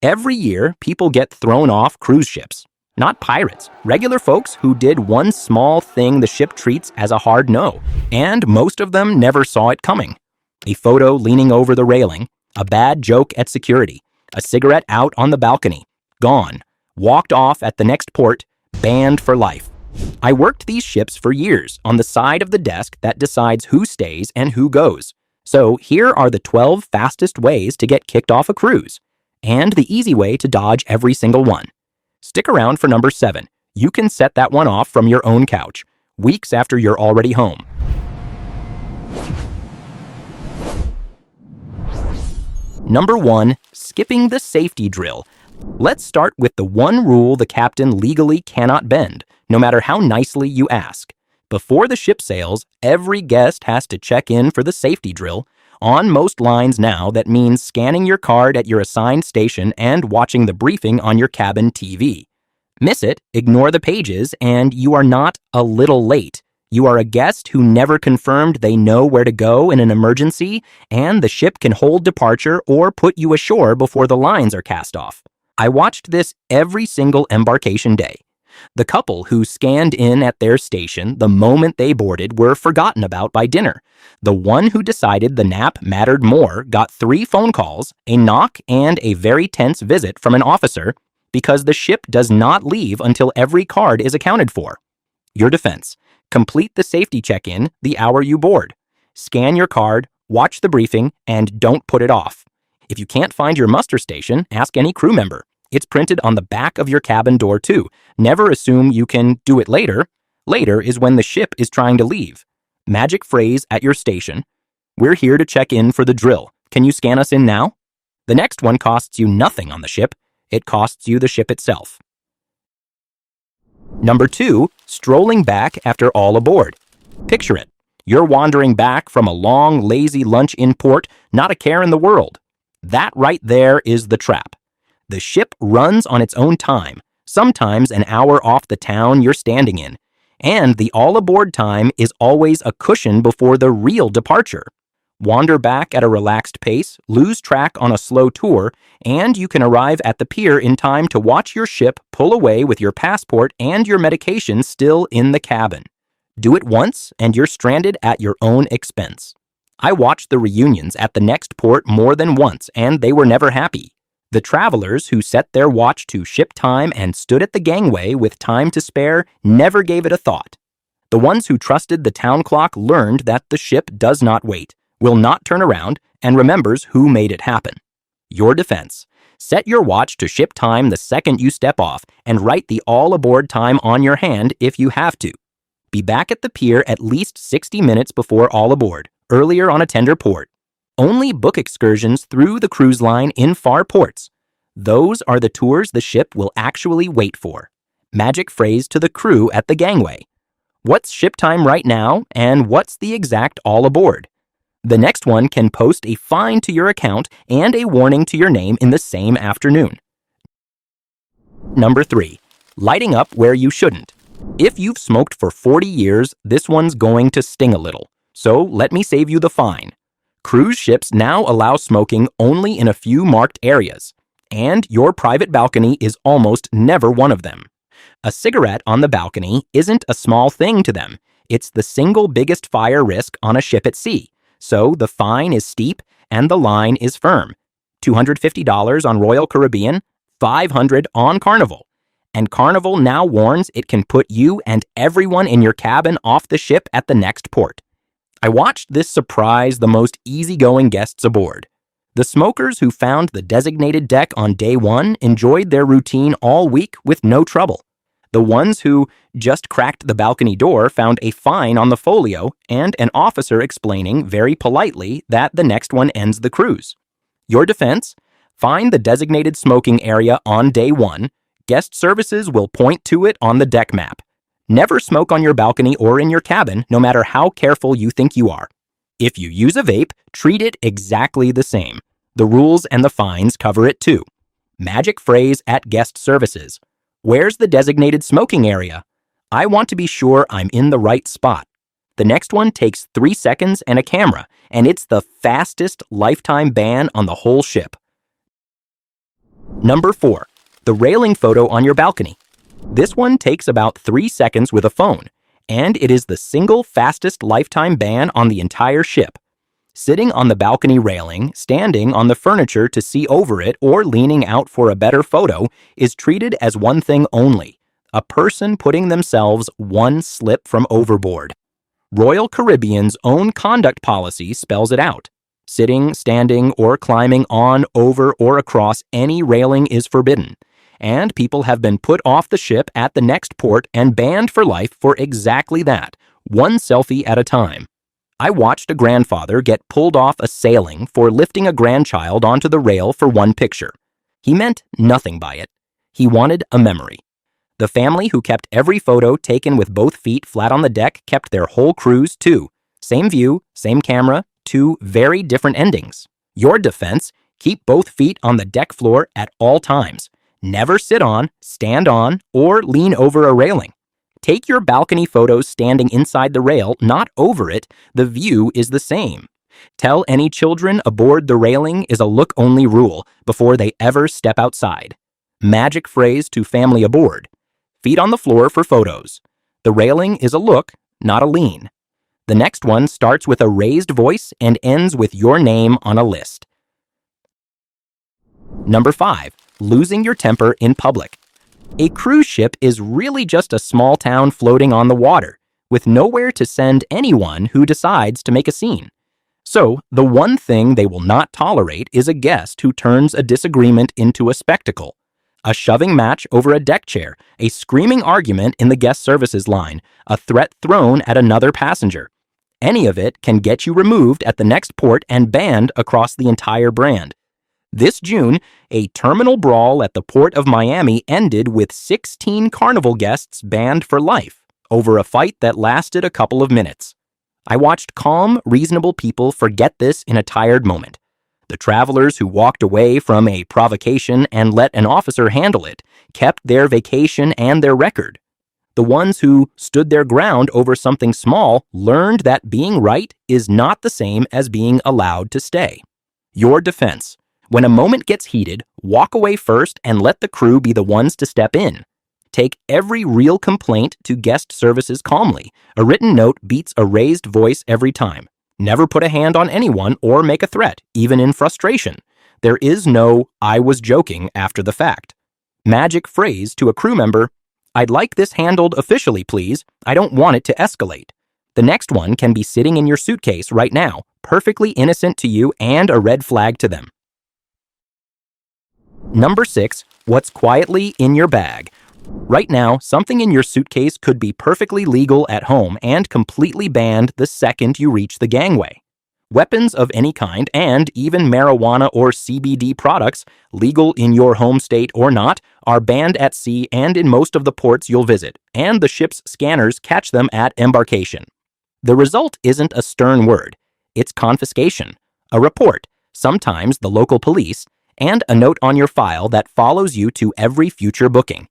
Every year, people get thrown off cruise ships. Not pirates, regular folks who did one small thing the ship treats as a hard no, and most of them never saw it coming. A photo leaning over the railing, a bad joke at security, a cigarette out on the balcony, gone, walked off at the next port, banned for life. I worked these ships for years on the side of the desk that decides who stays and who goes. So here are the 12 fastest ways to get kicked off a cruise, and the easy way to dodge every single one. Stick around for number 7. You can set that one off from your own couch, weeks after you're already home. Number 1, skipping the safety drill. Let's start with the one rule the captain legally cannot bend, no matter how nicely you ask. Before the ship sails, every guest has to check in for the safety drill. On most lines now, that means scanning your card at your assigned station and watching the briefing on your cabin TV. Miss it, ignore the pages, and you are not a little late. You are a guest who never confirmed they know where to go in an emergency, and the ship can hold departure or put you ashore before the lines are cast off. I watched this every single embarkation day. The couple who scanned in at their station the moment they boarded were forgotten about by dinner. The one who decided the nap mattered more got 3 phone calls, a knock, and a very tense visit from an officer because the ship does not leave until every card is accounted for. Your defense: complete the safety check-in the hour you board. Scan your card, watch the briefing, and don't put it off. If you can't find your muster station, ask any crew member. It's printed on the back of your cabin door too. Never assume you can do it later. Later is when the ship is trying to leave. Magic phrase at your station: "We're here to check in for the drill. Can you scan us in now?" The next one costs you nothing on the ship. It costs you the ship itself. Number 2, strolling back after all aboard. Picture it. You're wandering back from a long, lazy lunch in port, not a care in the world. That right there is the trap. The ship runs on its own time, sometimes an hour off the town you're standing in, and the all-aboard time is always a cushion before the real departure. Wander back at a relaxed pace, lose track on a slow tour, and you can arrive at the pier in time to watch your ship pull away with your passport and your medication still in the cabin. Do it once, and you're stranded at your own expense. I watched the reunions at the next port more than once, and they were never happy. The travelers who set their watch to ship time and stood at the gangway with time to spare never gave it a thought. The ones who trusted the town clock learned that the ship does not wait, will not turn around, and remembers who made it happen. Your defense: set your watch to ship time the second you step off, and write the all-aboard time on your hand if you have to. Be back at the pier at least 60 minutes before all aboard, earlier on a tender port. Only book excursions through the cruise line in far ports. Those are the tours the ship will actually wait for. Magic phrase to the crew at the gangway: what's ship time right now, and what's the exact all aboard? The next one can post a fine to your account and a warning to your name in the same afternoon. Number 3, lighting up where you shouldn't. If you've smoked for 40 years, this one's going to sting a little. So let me save you the fine. Cruise ships now allow smoking only in a few marked areas, and your private balcony is almost never one of them. A cigarette on the balcony isn't a small thing to them. It's the single biggest fire risk on a ship at sea. So the fine is steep and the line is firm. $250 on Royal Caribbean, $500 on Carnival. And Carnival now warns it can put you and everyone in your cabin off the ship at the next port. I watched this surprise the most easygoing guests aboard. The smokers who found the designated deck on day 1 enjoyed their routine all week with no trouble. The ones who just cracked the balcony door found a fine on the folio and an officer explaining very politely that the next one ends the cruise. Your defense: find the designated smoking area on day 1. Guest services will point to it on the deck map. Never smoke on your balcony or in your cabin, no matter how careful you think you are. If you use a vape, treat it exactly the same. The rules and the fines cover it too. Magic phrase at guest services: where's the designated smoking area? I want to be sure I'm in the right spot. The next one takes 3 seconds and a camera, and it's the fastest lifetime ban on the whole ship. Number 4. The railing photo on your balcony. This one takes about 3 seconds with a phone, and it is the single fastest lifetime ban on the entire ship. Sitting on the balcony railing, standing on the furniture to see over it, or leaning out for a better photo is treated as one thing only: a person putting themselves one slip from overboard. Royal Caribbean's own conduct policy spells it out. Sitting, standing, or climbing on, over, or across any railing is forbidden, and people have been put off the ship at the next port and banned for life for exactly that, one selfie at a time. I watched a grandfather get pulled off a sailing for lifting a grandchild onto the rail for one picture. He meant nothing by it. He wanted a memory. The family who kept every photo taken with both feet flat on the deck kept their whole cruise too. Same view, same camera, 2 very different endings. Your defense: keep both feet on the deck floor at all times. Never sit on, stand on, or lean over a railing. Take your balcony photos standing inside the rail, not over it. The view is the same. Tell any children aboard the railing is a look-only rule before they ever step outside. Magic phrase to family aboard: feet on the floor for photos. The railing is a look, not a lean. The next one starts with a raised voice and ends with your name on a list. Number 5. Losing your temper in public. A cruise ship is really just a small town floating on the water, with nowhere to send anyone who decides to make a scene. So, the one thing they will not tolerate is a guest who turns a disagreement into a spectacle. A shoving match over a deck chair, a screaming argument in the guest services line, a threat thrown at another passenger. Any of it can get you removed at the next port and banned across the entire brand. This June, a terminal brawl at the port of Miami ended with 16 Carnival guests banned for life over a fight that lasted a couple of minutes. I watched calm, reasonable people forget this in a tired moment. The travelers who walked away from a provocation and let an officer handle it kept their vacation and their record. The ones who stood their ground over something small learned that being right is not the same as being allowed to stay. Your defense: when a moment gets heated, walk away first and let the crew be the ones to step in. Take every real complaint to guest services calmly. A written note beats a raised voice every time. Never put a hand on anyone or make a threat, even in frustration. There is no "I was joking" after the fact. Magic phrase to a crew member: "I'd like this handled officially, please. I don't want it to escalate." The next one can be sitting in your suitcase right now, perfectly innocent to you and a red flag to them. Number 6. What's quietly in your bag. Right now, something in your suitcase could be perfectly legal at home and completely banned the second you reach the gangway. Weapons of any kind, and even marijuana or CBD products, legal in your home state or not, are banned at sea and in most of the ports you'll visit, and the ship's scanners catch them at embarkation. The result isn't a stern word. It's confiscation, a report, sometimes the local police, and a note on your file that follows you to every future booking.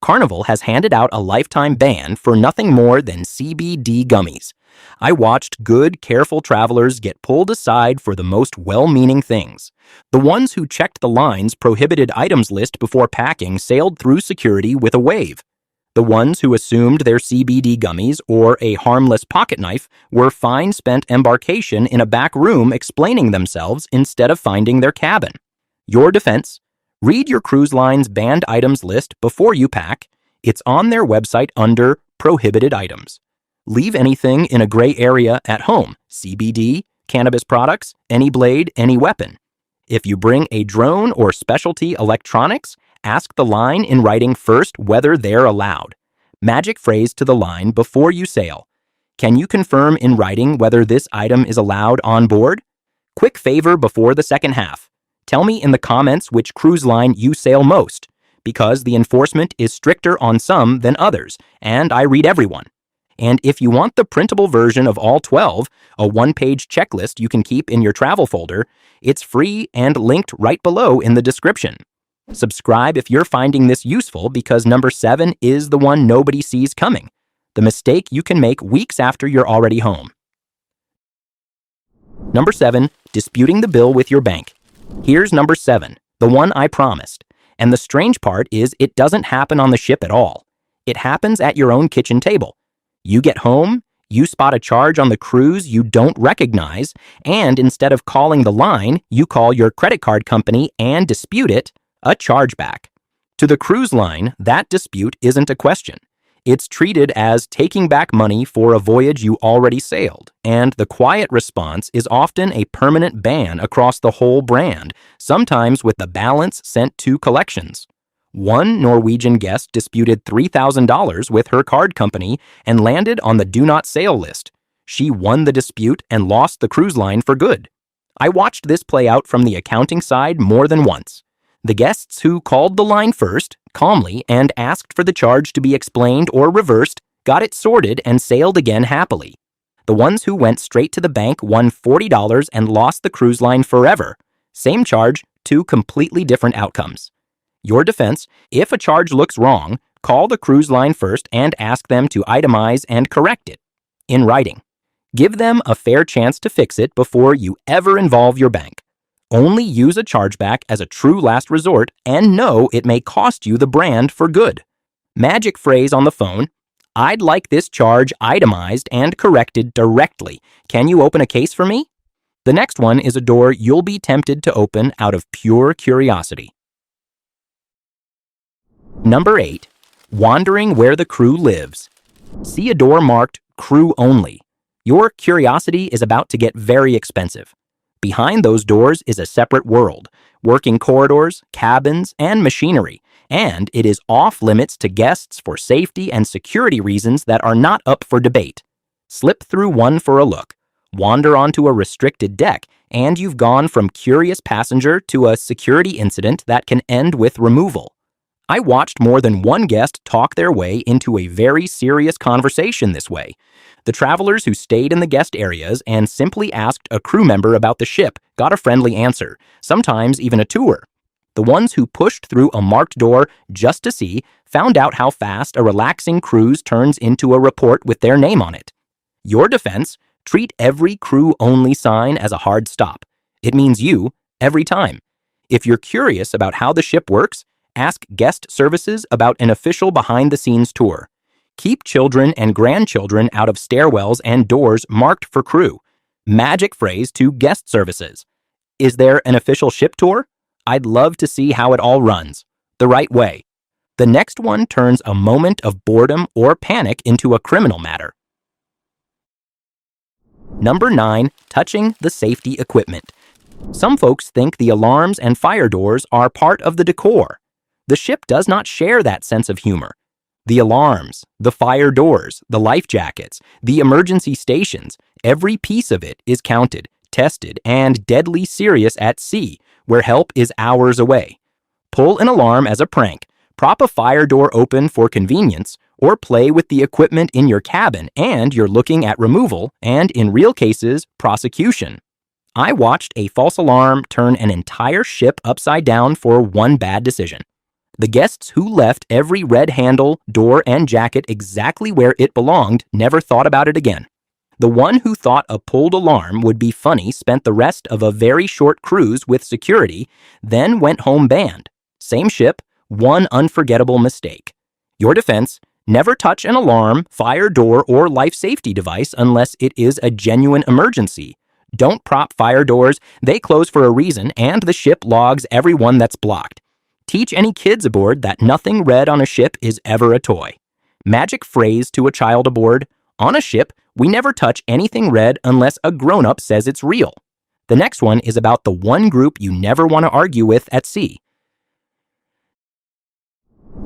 Carnival has handed out a lifetime ban for nothing more than CBD gummies. I watched good, careful travelers get pulled aside for the most well-meaning things. The ones who checked the line's prohibited items list before packing sailed through security with a wave. The ones who assumed their CBD gummies or a harmless pocket knife were fined spent embarkation in a back room explaining themselves instead of finding their cabin. Your defense: read your cruise line's banned items list before you pack. It's on their website under Prohibited Items. Leave anything in a gray area at home: CBD, cannabis products, any blade, any weapon. If you bring a drone or specialty electronics, ask the line in writing first whether they're allowed. Magic phrase to the line before you sail: can you confirm in writing whether this item is allowed on board? Quick favor before the second half: tell me in the comments which cruise line you sail most, because the enforcement is stricter on some than others, and I read everyone. And if you want the printable version of all 12, a one-page checklist you can keep in your travel folder, it's free and linked right below in the description. Subscribe if you're finding this useful, because number 7 is the one nobody sees coming. The mistake you can make weeks after you're already home. Number 7, disputing the bill with your bank. Here's number 7, the one I promised. And the strange part is it doesn't happen on the ship at all. It happens at your own kitchen table. You get home, you spot a charge on the cruise you don't recognize, and instead of calling the line, you call your credit card company and dispute it, a chargeback. To the cruise line, that dispute isn't a question. It's treated as taking back money for a voyage you already sailed, and the quiet response is often a permanent ban across the whole brand, sometimes with the balance sent to collections. One Norwegian guest disputed $3,000 with her card company and landed on the do not sail list. She won the dispute and lost the cruise line for good. I watched this play out from the accounting side more than once. The guests who called the line first, calmly, and asked for the charge to be explained or reversed, got it sorted and sailed again happily. The ones who went straight to the bank won $40 and lost the cruise line forever. Same charge, two completely different outcomes. Your defense: if a charge looks wrong, call the cruise line first and ask them to itemize and correct it in writing. Give them a fair chance to fix it before you ever involve your bank. Only use a chargeback as a true last resort and know it may cost you the brand for good. Magic phrase on the phone: I'd like this charge itemized and corrected directly. Can you open a case for me? The next one is a door you'll be tempted to open out of pure curiosity. Number 8. Wandering where the crew lives. See a door marked Crew Only. Your curiosity is about to get very expensive. Behind those doors is a separate world, working corridors, cabins, and machinery, and it is off limits to guests for safety and security reasons that are not up for debate. Slip through one for a look, wander onto a restricted deck, and you've gone from curious passenger to a security incident that can end with removal. I watched more than one guest talk their way into a very serious conversation this way. The travelers who stayed in the guest areas and simply asked a crew member about the ship got a friendly answer, sometimes even a tour. The ones who pushed through a marked door just to see found out how fast a relaxing cruise turns into a report with their name on it. Your defense: treat every crew-only sign as a hard stop. It means you, every time. If you're curious about how the ship works, ask guest services about an official behind-the-scenes tour. Keep children and grandchildren out of stairwells and doors marked for crew. Magic phrase to guest services: is there an official ship tour? I'd love to see how it all runs. The right way. The next one turns a moment of boredom or panic into a criminal matter. Number 9. Touching the safety equipment. Some folks think the alarms and fire doors are part of the decor. The ship does not share that sense of humor. The alarms, the fire doors, the life jackets, the emergency stations, every piece of it is counted, tested, and deadly serious at sea, where help is hours away. Pull an alarm as a prank, prop a fire door open for convenience, or play with the equipment in your cabin, and you're looking at removal and, in real cases, prosecution. I watched a false alarm turn an entire ship upside down for one bad decision. The guests who left every red handle, door, and jacket exactly where it belonged never thought about it again. The one who thought a pulled alarm would be funny spent the rest of a very short cruise with security, then went home banned. Same ship, one unforgettable mistake. Your defense: never touch an alarm, fire door, or life safety device unless it is a genuine emergency. Don't prop fire doors, they close for a reason, and the ship logs everyone that's blocked. Teach any kids aboard that nothing red on a ship is ever a toy. Magic phrase to a child aboard: on a ship, we never touch anything red unless a grown-up says it's real. The next one is about the one group you never want to argue with at sea.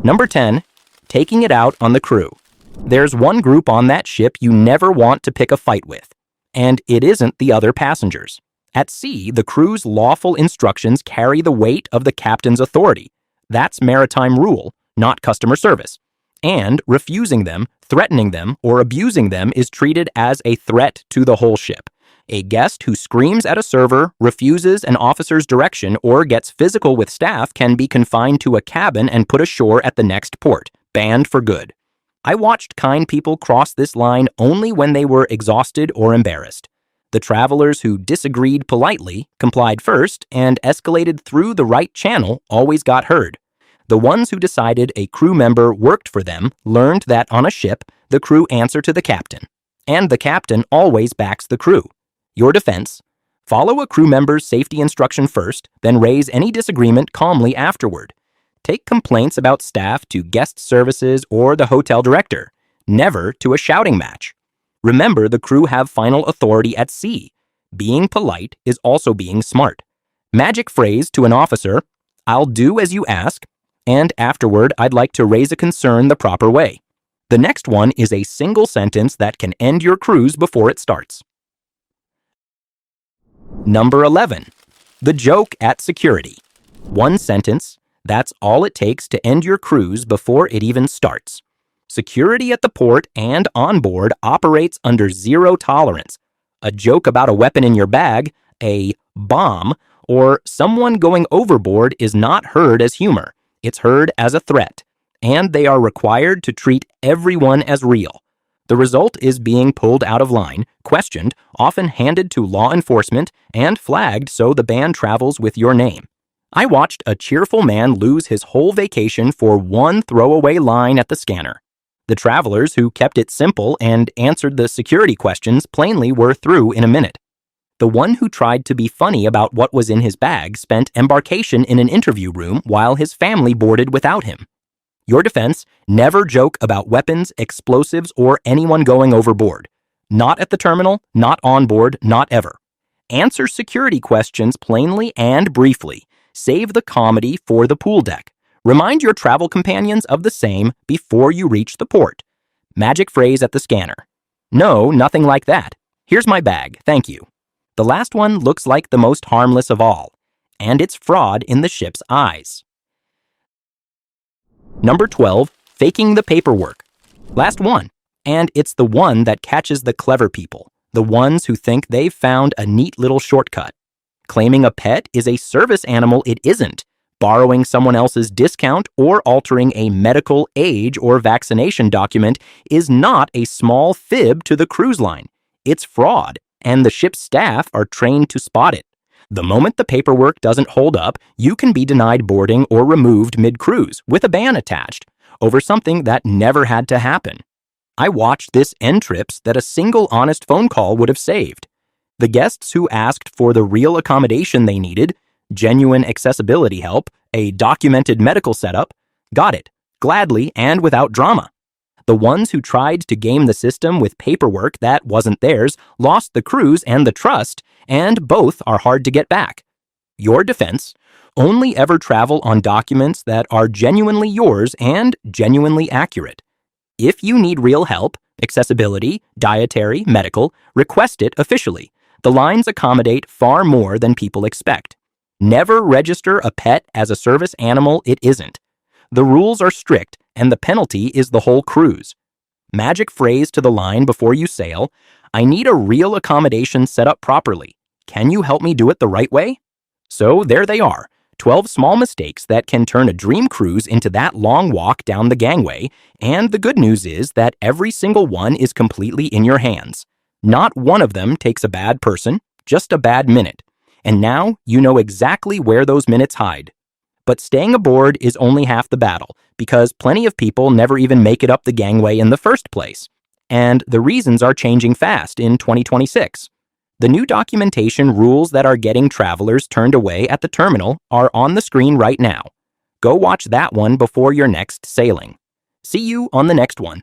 Number 10. Taking it out on the crew. There's one group on that ship you never want to pick a fight with, and it isn't the other passengers. At sea, the crew's lawful instructions carry the weight of the captain's authority. That's maritime rule, not customer service. And refusing them, threatening them, or abusing them is treated as a threat to the whole ship. A guest who screams at a server, refuses an officer's direction, or gets physical with staff can be confined to a cabin and put ashore at the next port, banned for good. I watched kind people cross this line only when they were exhausted or embarrassed. The travelers who disagreed politely, complied first, and escalated through the right channel always got heard. The ones who decided a crew member worked for them learned that on a ship, the crew answer to the captain, and the captain always backs the crew. Your defense: follow a crew member's safety instruction first, then raise any disagreement calmly afterward. Take complaints about staff to guest services or the hotel director, never to a shouting match. Remember, the crew have final authority at sea. Being polite is also being smart. Magic phrase to an officer: "I'll do as you ask, and afterward I'd like to raise a concern the proper way." The next one is a single sentence that can end your cruise before it starts. Number 11. The joke at security. One sentence, that's all it takes to end your cruise before it even starts. Security at the port and on board operates under zero tolerance. A joke about a weapon in your bag, a bomb, or someone going overboard is not heard as humor. It's heard as a threat, and they are required to treat everyone as real. The result is being pulled out of line, questioned, often handed to law enforcement, and flagged so the ban travels with your name. I watched a cheerful man lose his whole vacation for one throwaway line at the scanner. The travelers who kept it simple and answered the security questions plainly were through in a minute. The one who tried to be funny about what was in his bag spent embarkation in an interview room while his family boarded without him. Your defense: never joke about weapons, explosives, or anyone going overboard. Not at the terminal, not on board, not ever. Answer security questions plainly and briefly. Save the comedy for the pool deck. Remind your travel companions of the same before you reach the port. Magic phrase at the scanner: "No, nothing like that. Here's my bag, thank you." The last one looks like the most harmless of all, and it's fraud in the ship's eyes. Number 12, faking the paperwork. Last one, and it's the one that catches the clever people, the ones who think they've found a neat little shortcut. Claiming a pet is a service animal it isn't. Borrowing someone else's discount or altering a medical, age, or vaccination document is not a small fib to the cruise line. It's fraud, and the ship's staff are trained to spot it. The moment the paperwork doesn't hold up, you can be denied boarding or removed mid-cruise with a ban attached over something that never had to happen. I watched this end trips that a single honest phone call would have saved. The guests who asked for the real accommodation they needed, genuine accessibility help, a documented medical setup, got it, gladly and without drama. The ones who tried to game the system with paperwork that wasn't theirs lost the cruise and the trust, and both are hard to get back. Your defense: only ever travel on documents that are genuinely yours and genuinely accurate. If you need real help, accessibility, dietary, medical, request it officially. The lines accommodate far more than people expect. Never register a pet as a service animal it isn't. The rules are strict, and the penalty is the whole cruise. Magic phrase to the line before you sail: "I need a real accommodation set up properly. Can you help me do it the right way?" So there they are, 12 small mistakes that can turn a dream cruise into that long walk down the gangway, and the good news is that every single one is completely in your hands. Not one of them takes a bad person, just a bad minute. And now you know exactly where those minutes hide. But staying aboard is only half the battle, because plenty of people never even make it up the gangway in the first place. And the reasons are changing fast in 2026. The new documentation rules that are getting travelers turned away at the terminal are on the screen right now. Go watch that one before your next sailing. See you on the next one.